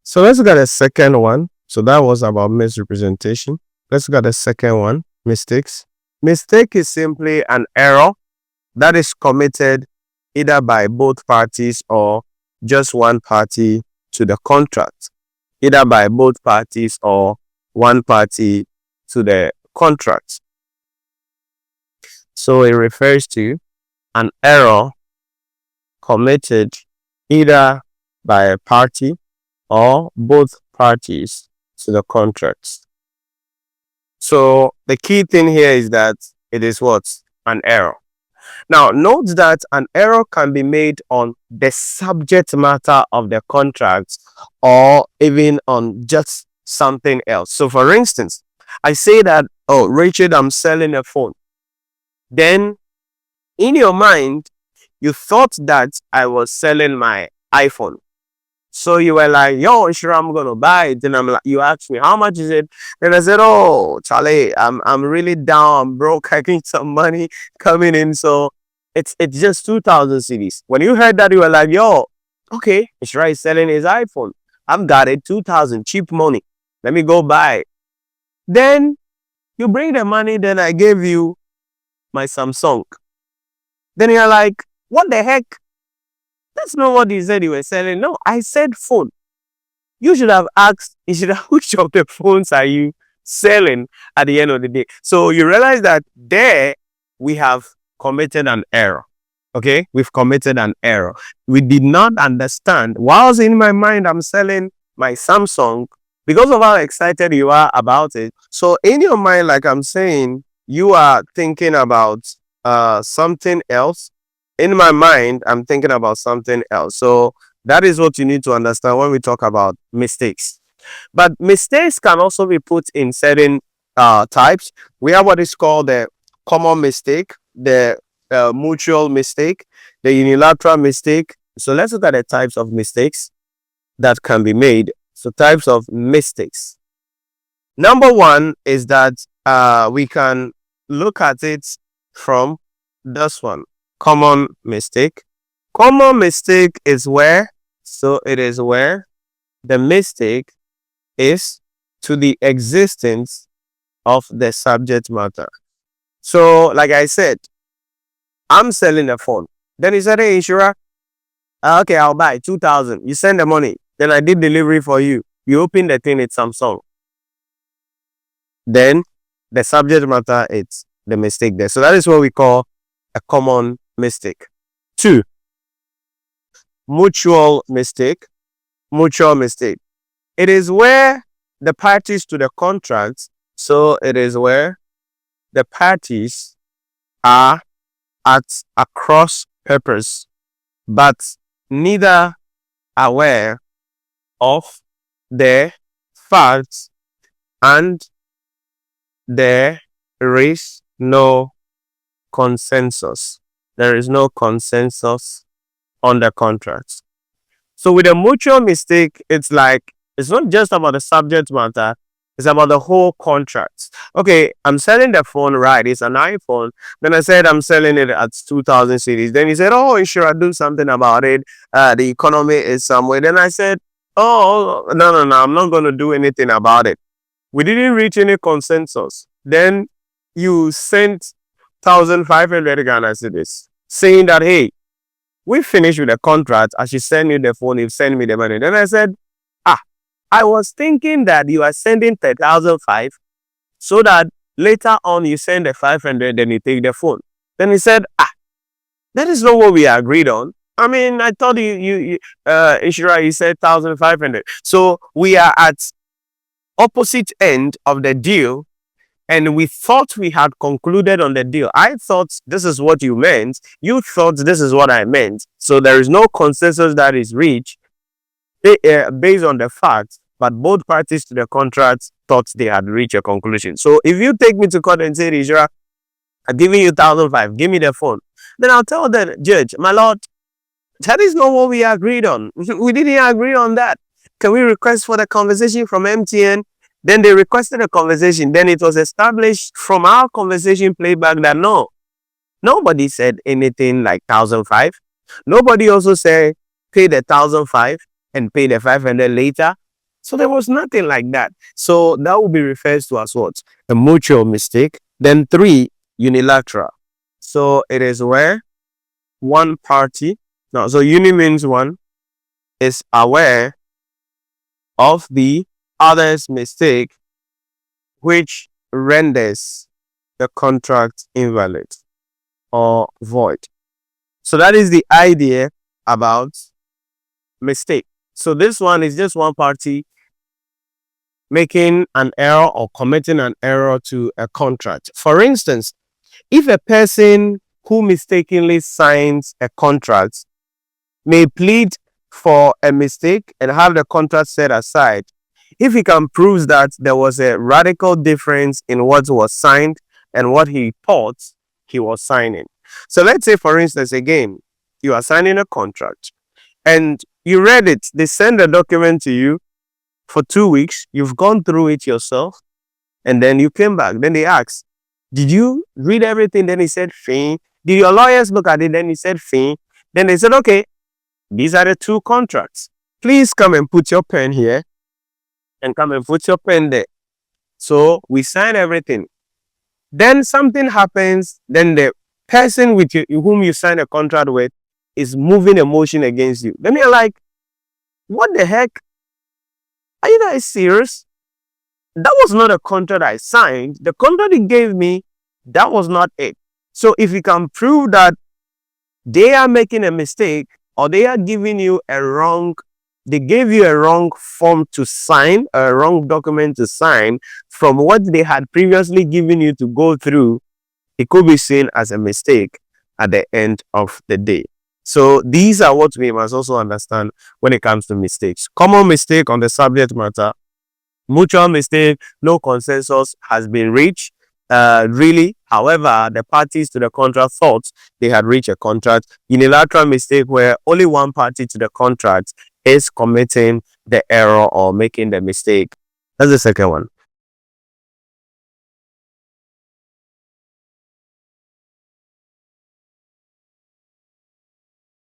So let's look at the second one. So that was about misrepresentation. Let's look at the second one, mistakes. Mistake is simply an error that is committed either by both parties or just one party to the contract. Either by both parties or one party to the contract. So it refers to an error committed either by a party or both parties to the contract. So the key thing here is that it is what? An error. Now, note that an error can be made on the subject matter of the contract or even on just something else. So, for instance, I say that, oh, Richard, I'm selling a phone. Then, in your mind, you thought that I was selling my iPhone. So you were like, yo, sure, I'm going to buy it. Then you asked me, how much is it? Then I said, oh, Charlie, I'm really down. I'm broke. I need some money coming in. So it's just 2,000 CDs. When you heard that, you were like, yo, okay, Ishra is selling his iPhone. I've got it, 2,000, cheap money. Let me go buy it. Then you bring the money, then I gave you my Samsung. Then you're like, what the heck? That's not what you said you were selling. No, I said phone. You should have asked, which of the phones are you selling at the end of the day? So you realize that there we have committed an error. Okay, we've committed an error. We did not understand. Whilst in my mind, I'm selling my Samsung because of how excited you are about it. So in your mind, like I'm saying, you are thinking about something else. In my mind, I'm thinking about something else. So that is what you need to understand when we talk about mistakes. But mistakes can also be put in certain types. We have what is called the common mistake, the mutual mistake, the unilateral mistake. So let's look at the types of mistakes that can be made. So types of mistakes. Number one is that we can look at it from this one. Common mistake. Common mistake is where, so it is where the mistake is to the existence of the subject matter. So, like I said, I'm selling a phone. Then he said, hey, Nhyira, okay, I'll buy 2,000. You send the money. Then I did delivery for you. You open the thing, it's Samsung. Then the subject matter, it's the mistake there. So that is what we call a common mistake. 2, mutual mistake. Mutual mistake. It is where the parties to the contract, so it is where the parties are at a cross purpose, but neither aware of the facts and there is no consensus. There is no consensus on the contracts. So with a mutual mistake, it's like, it's not just about the subject matter, it's about the whole contract. Okay, I'm selling the phone, right? It's an iPhone. Then I said I'm selling it at 2,000 CDs. Then he said, oh, sure, I'll do something about it. The economy is somewhere. Then I said, oh, no, I'm not going to do anything about it. We didn't reach any consensus. Then you sent 1,500 Ghana cedis saying that, hey, we finished with the contract. As you send me the phone, you send me the money. Then I said, I was thinking that you are sending 10,500 so that later on you send the 500, then you take the phone. Then he said, that is not what we agreed on. I mean, I thought Nhyira, you said 1,500. So we are at opposite end of the deal. And we thought we had concluded on the deal. I thought this is what you meant. You thought this is what I meant. So there is no consensus that is reached based on the facts, but both parties to the contract thought they had reached a conclusion. So if you take me to court and say, Nhyira, I'm giving you 1,500, give me the phone. Then I'll tell the judge, my lord, that is not what we agreed on. We didn't agree on that. Can we request for the conversation from MTN? Then they requested a conversation. Then it was established from our conversation playback that no, nobody said anything like 1,500. Nobody also said pay the 1,500 and pay the 500 later. So there was nothing like that. So that will be referred to as what? A mutual mistake. Then 3, unilateral. So it is where one party, now, so uni means one, is aware of the other's mistake, which renders the contract invalid or void. So that is the idea about mistake. So this one is just one party making an error or committing an error to a contract. For instance, if a person who mistakenly signs a contract may plead for a mistake and have the contract set aside, if he can prove that there was a radical difference in what was signed and what he thought he was signing. So let's say, for instance, again, you are signing a contract and you read it. They send a document to you for 2 weeks. You've gone through it yourself and then you came back. Then they ask, did you read everything? Then he said, fine. Did your lawyers look at it? Then he said, fine. Then they said, okay, these are the 2 contracts. Please come and put your pen here and come and put your pen there. So we sign everything. Then something happens. Then the person with you, whom you sign a contract with is moving a motion against you. Then you're like, what the heck? Are you guys serious? That was not a contract I signed. The contract he gave me, that was not it. So if you can prove that they are making a mistake or they are giving you they gave you a wrong form to sign, a wrong document to sign from what they had previously given you to go through, it could be seen as a mistake at the end of the day. So these are what we must also understand when it comes to mistakes. Common mistake on the subject matter: mutual mistake, no consensus has been reached. Really, however, the parties to the contract thought they had reached a contract. Unilateral mistake, where only one party to the contract is committing the error or making the mistake. That's the second one.